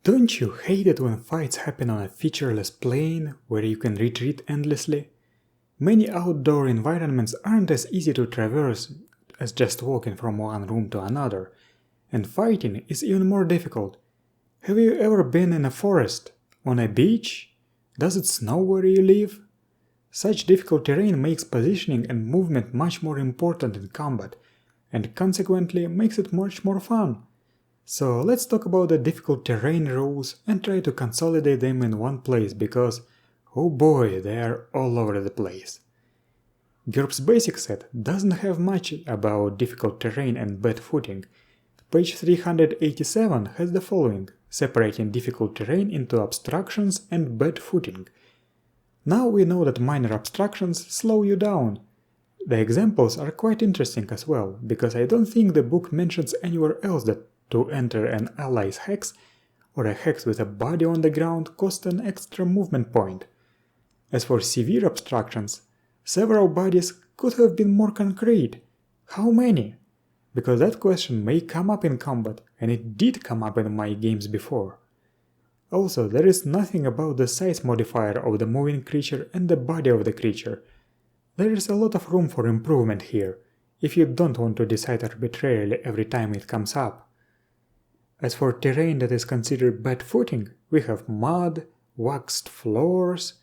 Don't you hate it when fights happen on a featureless plane where you can retreat endlessly? Many outdoor environments aren't as easy to traverse as just walking from one room to another, and fighting is even more difficult. Have you ever been in a forest? On a beach? Does it snow where you live? Such difficult terrain makes positioning and movement much more important in combat, and consequently makes it much more fun. So let's talk about the difficult terrain rules and try to consolidate them in one place because, oh boy, they are all over the place. GURPS basic set doesn't have much about difficult terrain and bad footing. Page 387 has the following, separating difficult terrain into obstructions and bad footing. Now we know that minor obstructions slow you down. The examples are quite interesting as well, because I don't think the book mentions anywhere else that to enter an ally's hex, or a hex with a body on the ground, costs an extra movement point. As for severe obstructions, several bodies could have been more concrete. How many? Because that question may come up in combat, and it did come up in my games before. Also, there is nothing about the size modifier of the moving creature and the body of the creature. There is a lot of room for improvement here, if you don't want to decide arbitrarily every time it comes up. As for terrain that is considered bad footing, we have mud, waxed floors,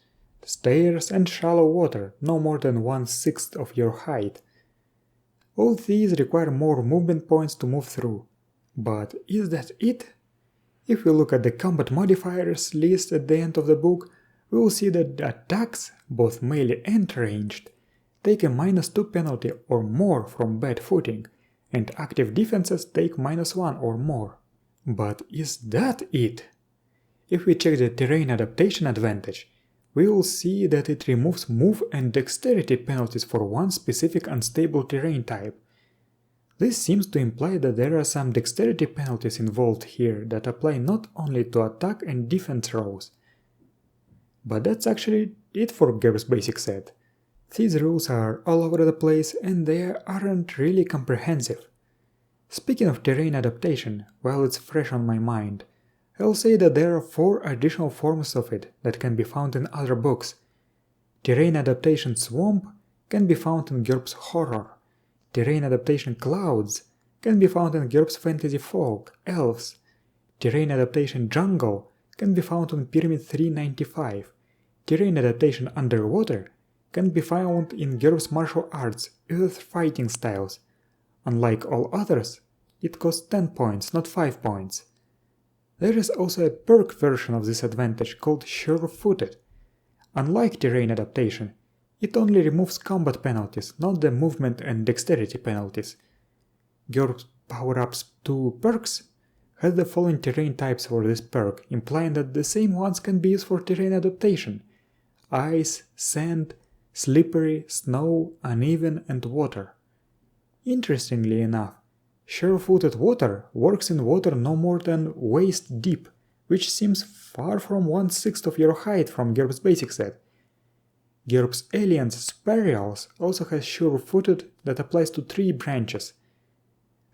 stairs and shallow water, no more than 1/6 of your height. All these require more movement points to move through. But is that it? If we look at the combat modifiers list at the end of the book, we will see that attacks, both melee and ranged, take a -2 penalty or more from bad footing, and active defenses take -1 or more. But is that it? If we check the terrain adaptation advantage, we will see that it removes move and dexterity penalties for one specific unstable terrain type. This seems to imply that there are some dexterity penalties involved here that apply not only to attack and defense rolls. But that's actually it for GURPS basic set. These rules are all over the place and they aren't really comprehensive. Speaking of terrain adaptation, while it's fresh on my mind, I'll say that there are 4 additional forms of it that can be found in other books. Terrain adaptation swamp can be found in GURPS horror. Terrain adaptation clouds can be found in GURPS fantasy folk, elves. Terrain adaptation jungle can be found in Pyramid 395. Terrain adaptation underwater can be found in GURPS martial arts, earth fighting styles. Unlike all others, it costs 10 points, not 5 points. There is also a perk version of this advantage called Sure-Footed. Unlike terrain adaptation, it only removes combat penalties, not the movement and dexterity penalties. GURPS Power-Ups 2 perks has the following terrain types for this perk, implying that the same ones can be used for terrain adaptation: ice, sand, slippery, snow, uneven, and water. Interestingly enough, Sure-Footed water works in water no more than waist deep, which seems far from 1/6 of your height from GURPS basic set. GURPS Aliens Spirals also has Sure-Footed that applies to 3 branches.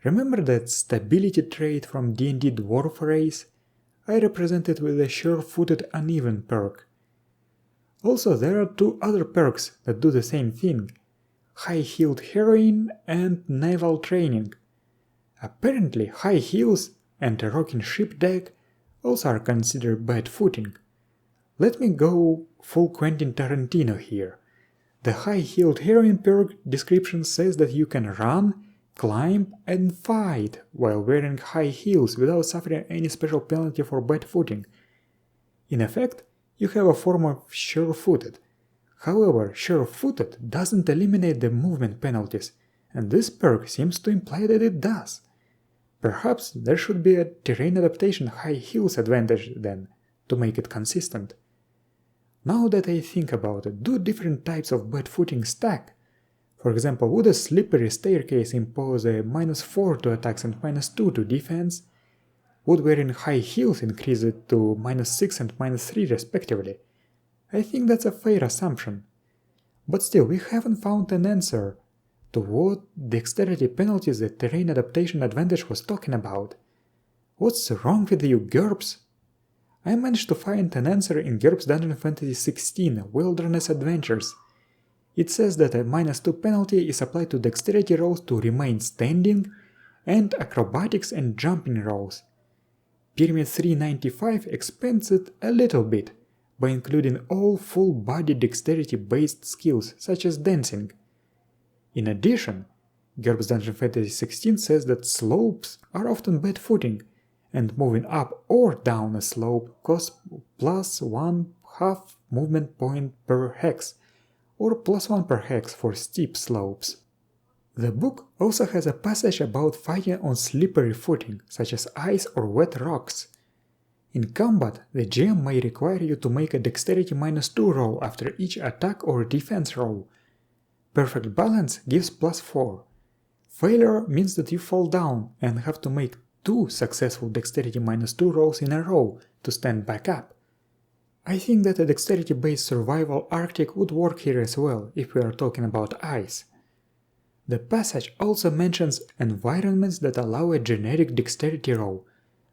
Remember that stability trait from D&D Dwarf race? I represent it with the Sure-Footed Uneven perk. Also, there are 2 other perks that do the same thing: High-Heeled Heroine and Naval Training. Apparently, high heels and a rocking ship deck also are considered bad footing. Let me go full Quentin Tarantino here. The High-Heeled Heroine perk description says that you can run, climb, and fight while wearing high heels without suffering any special penalty for bad footing. In effect, you have a form of Sure-Footed. However, Sure-Footed doesn't eliminate the movement penalties, and this perk seems to imply that it does. Perhaps there should be a terrain adaptation high heels advantage then, to make it consistent. Now that I think about it, do different types of bad footing stack? For example, would a slippery staircase impose a -4 to attacks and -2 to defense? Would wearing high heels increase it to -6 and -3 respectively? I think that's a fair assumption. But still, we haven't found an answer to what dexterity penalties the terrain adaptation advantage was talking about. What's wrong with you, GURPS? I managed to find an answer in GURPS Dungeon Fantasy 16 Wilderness Adventures. It says that a -2 penalty is applied to dexterity rolls to remain standing and acrobatics and jumping rolls. Pyramid 395 expands it a little bit by including all full-body dexterity-based skills such as dancing. In addition, GURPS Dungeon Fantasy 16 says that slopes are often bad footing, and moving up or down a slope costs +1/2 movement point per hex, or +1 per hex for steep slopes. The book also has a passage about fighting on slippery footing, such as ice or wet rocks. In combat, the GM may require you to make a dexterity -2 roll after each attack or defense roll. Perfect balance gives +4. Failure means that you fall down and have to make 2 successful dexterity -2 rolls in a row to stand back up. I think that a dexterity-based survival Arctic would work here as well if we are talking about ice. The passage also mentions environments that allow a generic dexterity roll,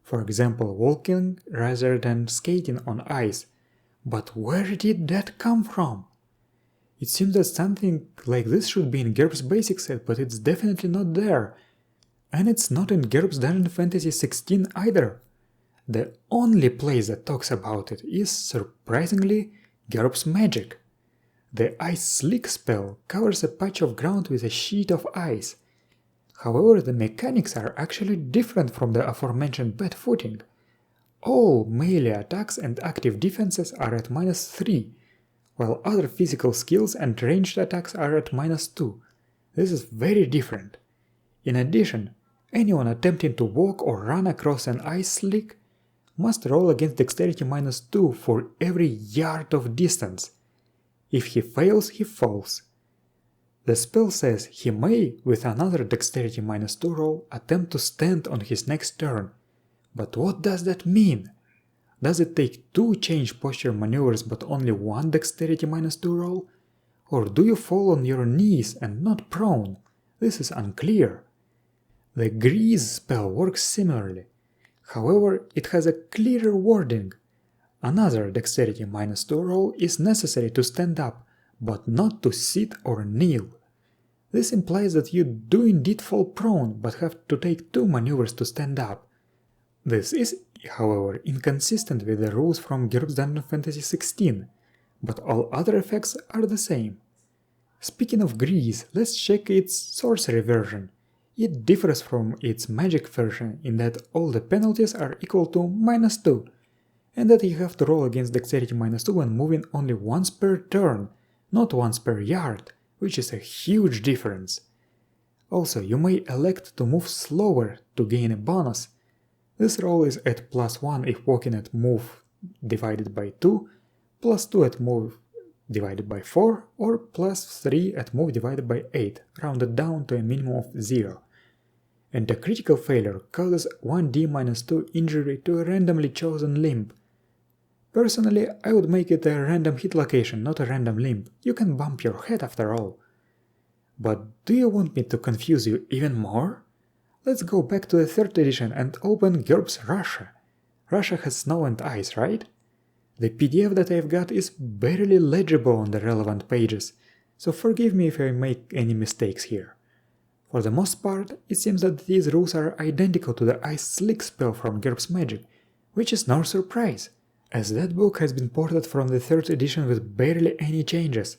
for example walking rather than skating on ice, but where did that come from? It seems that something like this should be in GURPS Basic Set, but it's definitely not there. And it's not in GURPS Dungeon Fantasy 16 either. The only place that talks about it is, surprisingly, GURPS Magic. The Ice Slick spell covers a patch of ground with a sheet of ice. However, the mechanics are actually different from the aforementioned bad footing. All melee attacks and active defenses are at -3, while other physical skills and ranged attacks are at -2. This is very different. In addition, anyone attempting to walk or run across an ice slick must roll against dexterity -2 for every yard of distance. If he fails, he falls. The spell says he may, with another dexterity -2 roll, attempt to stand on his next turn. But what does that mean? Does it take 2 change posture maneuvers but only 1 dexterity -2 roll? Or do you fall on your knees and not prone? This is unclear. The Grease spell works similarly. However, it has a clearer wording. Another dexterity -2 roll is necessary to stand up, but not to sit or kneel. This implies that you do indeed fall prone, but have to take 2 maneuvers to stand up. This is, however, inconsistent with the rules from GURPS Dungeon Fantasy 16, but all other effects are the same. Speaking of Grease, let's check its sorcery version. It differs from its magic version in that all the penalties are equal to -2, and that you have to roll against dexterity -2 when moving only once per turn, not once per yard, which is a huge difference. Also, you may elect to move slower to gain a bonus. This roll is at +1 if walking at move divided by 2, +2 at move divided by 4, or +3 at move divided by 8, rounded down to a minimum of 0. And a critical failure causes 1d -2 injury to a randomly chosen limb. Personally, I would make it a random hit location, not a random limb. You can bump your head after all. But do you want me to confuse you even more? Let's go back to the 3rd edition and open GURPS Russia. Russia has snow and ice, right? The PDF that I've got is barely legible on the relevant pages, so forgive me if I make any mistakes here. For the most part, it seems that these rules are identical to the Ice Slick spell from GURPS Magic, which is no surprise, as that book has been ported from the 3rd edition with barely any changes,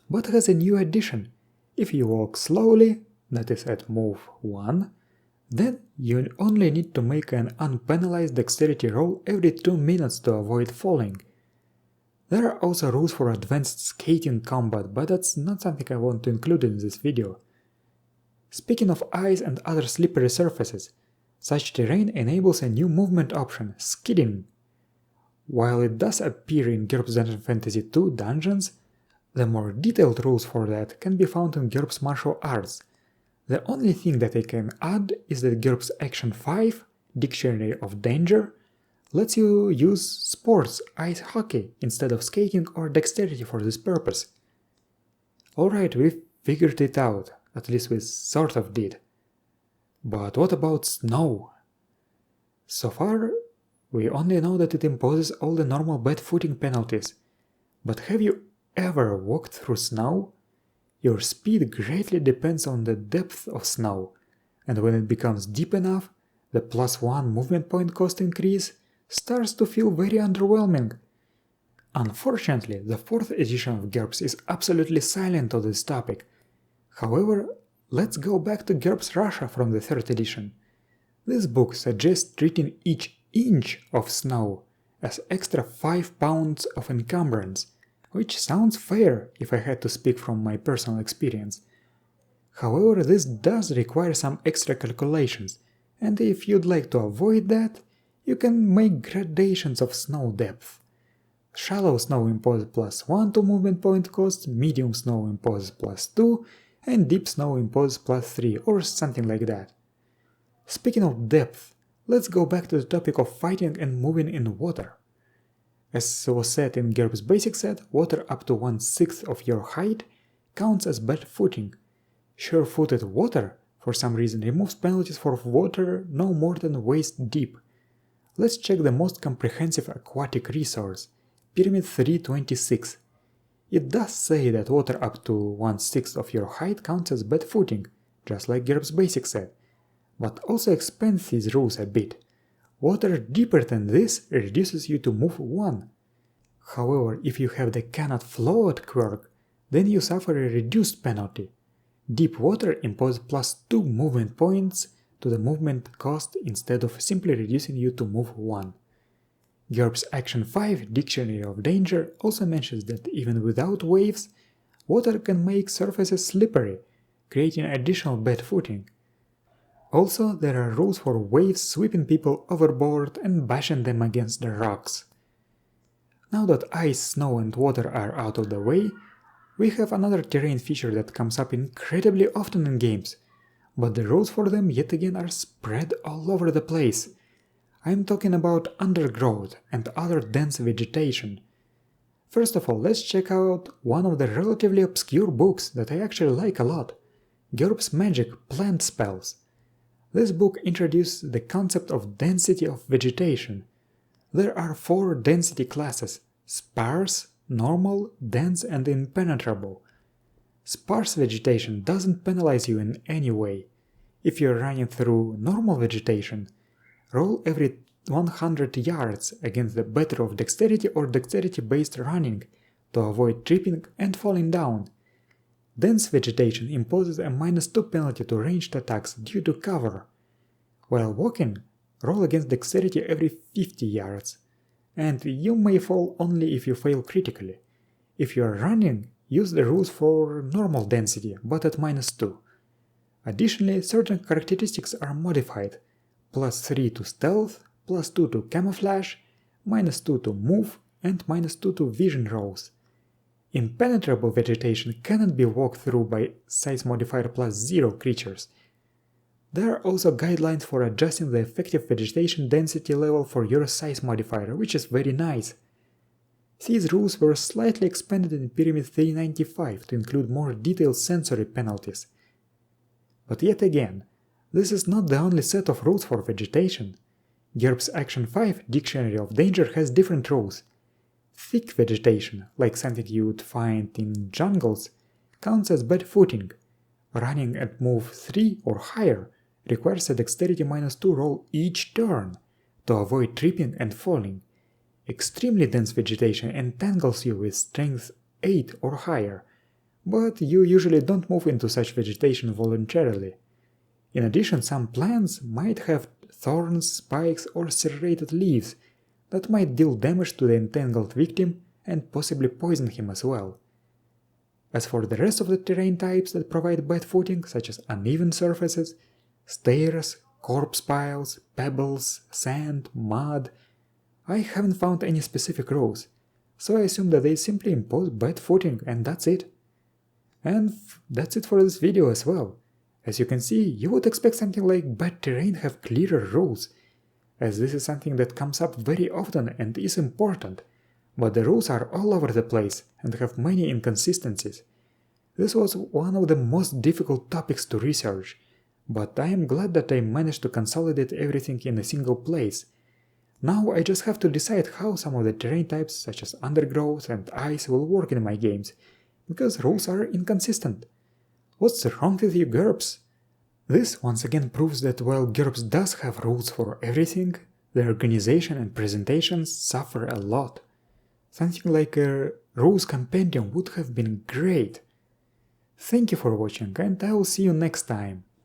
but has a new addition. If you walk slowly, that is at move 1, then you only need to make an unpenalized dexterity roll every 2 minutes to avoid falling. There are also rules for advanced skating combat, but that's not something I want to include in this video. Speaking of ice and other slippery surfaces, such terrain enables a new movement option, skidding. While it does appear in GURPS Dungeon Fantasy 2 dungeons, the more detailed rules for that can be found in GURPS Martial Arts. The only thing that I can add is that GURPS Action 5, Dictionary of Danger, lets you use sports, ice hockey, instead of skating or dexterity for this purpose. Alright, we figured it out, at least we sort of did. But what about snow? So far, We only know that it imposes all the normal bad footing penalties. But have you ever walked through snow? Your speed greatly depends on the depth of snow, and when it becomes deep enough, the +1 movement point cost increase starts to feel very underwhelming. Unfortunately, the 4th edition of GURPS is absolutely silent on this topic. However, let's go back to GURPS Russia from the 3rd edition. This book suggests treating each inch of snow as extra 5 pounds of encumbrance, which sounds fair if I had to speak from my personal experience. However, this does require some extra calculations, and if you'd like to avoid that, you can make gradations of snow depth. Shallow snow imposes +1 to movement point cost, medium snow imposes +2, and deep snow imposes +3, or something like that. Speaking of depth, let's go back to the topic of fighting and moving in water. As was said in GURPS Basic Set, water up to 1/6 of your height counts as bad footing. Sure-footed water, for some reason, removes penalties for water no more than waist deep. Let's check the most comprehensive aquatic resource, Pyramid 326. It does say that water up to 1/6 of your height counts as bad footing, just like GURPS Basic Set, but also expands these rules a bit. Water deeper than this reduces you to move 1. However, if you have the cannot float quirk, then you suffer a reduced penalty. Deep water imposes +2 movement points to the movement cost instead of simply reducing you to move 1. GURPS Action 5 Dictionary of Danger also mentions that even without waves, water can make surfaces slippery, creating additional bad footing. Also, there are rules for waves sweeping people overboard and bashing them against the rocks. Now that ice, snow and water are out of the way, we have another terrain feature that comes up incredibly often in games, but the rules for them yet again are spread all over the place. I'm talking about undergrowth and other dense vegetation. First of all, let's check out one of the relatively obscure books that I actually like a lot, GURPS Magic Plant Spells. This book introduces the concept of density of vegetation. There are 4 density classes: sparse, normal, dense, and impenetrable. Sparse vegetation doesn't penalize you in any way. If you're running through normal vegetation, roll every 100 yards against the better of dexterity or dexterity-based running to avoid tripping and falling down. Dense vegetation imposes a -2 penalty to ranged attacks due to cover. While walking, roll against dexterity every 50 yards, and you may fall only if you fail critically. If you are running, use the rules for normal density, but at -2. Additionally, certain characteristics are modified: +3 to stealth, +2 to camouflage, -2 to move, and -2 to vision rolls. Impenetrable vegetation cannot be walked through by size modifier +0 creatures. There are also guidelines for adjusting the effective vegetation density level for your size modifier, which is very nice. These rules were slightly expanded in Pyramid 395 to include more detailed sensory penalties. But yet again, this is not the only set of rules for vegetation. GURPS Action 5 Dictionary of Danger has different rules. Thick vegetation, like something you would find in jungles, counts as bad footing. Running at move 3 or higher requires a dexterity -2 roll each turn to avoid tripping and falling. Extremely dense vegetation entangles you with strength 8 or higher, but you usually don't move into such vegetation voluntarily. In addition, some plants might have thorns, spikes, or serrated leaves that might deal damage to the entangled victim and possibly poison him as well. As for the rest of the terrain types that provide bad footing, such as uneven surfaces, stairs, corpse piles, pebbles, sand, mud, I haven't found any specific rules, so I assume that they simply impose bad footing and that's it. And that's it for this video as well. As you can see, you would expect something like bad terrain have clearer rules, as this is something that comes up very often and is important, but the rules are all over the place and have many inconsistencies. This was one of the most difficult topics to research, but I am glad that I managed to consolidate everything in a single place. Now I just have to decide how some of the terrain types such as undergrowth and ice will work in my games, because rules are inconsistent. What's wrong with you, GURPS? This once again proves that while GURPS does have rules for everything, the organization and presentations suffer a lot. Something like a rules compendium would have been great. Thank you for watching, and I will see you next time.